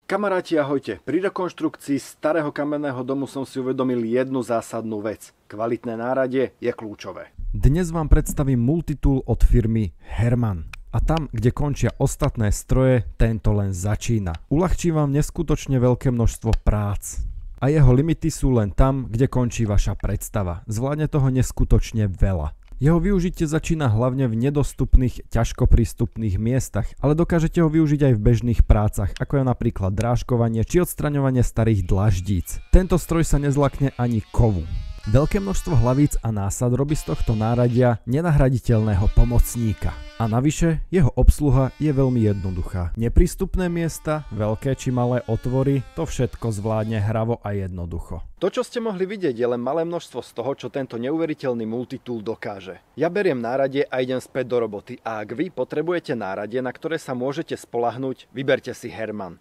Kamaráti, ahojte. Pri rekonštrukcii starého kamenného domu som si uvedomil jednu zásadnú vec. Kvalitné náradie je kľúčové. Dnes vám predstavím multitool od firmy Herman. A tam, kde končia ostatné stroje, tento len začína. Uľahčí vám neskutočne veľké množstvo prác. A jeho limity sú len tam, kde končí vaša predstava. Zvládne toho neskutočne veľa. Jeho využitie začína hlavne v nedostupných, ťažko prístupných miestach, ale dokážete ho využiť aj v bežných prácach, ako je napríklad drážkovanie či odstraňovanie starých dlaždíc. Tento stroj sa nezlakne ani kovu. Veľké množstvo hlavíc a násad robí z tohto náradia nenahraditeľného pomocníka. A navyše, jeho obsluha je veľmi jednoduchá. Neprístupné miesta, veľké či malé otvory, to všetko zvládne hravo a jednoducho. To, čo ste mohli vidieť, je len malé množstvo z toho, čo tento neuveriteľný multitool dokáže. Ja beriem náradie a idem späť do roboty. A ak vy potrebujete náradie, na ktoré sa môžete spoľahnúť, vyberte si Herman.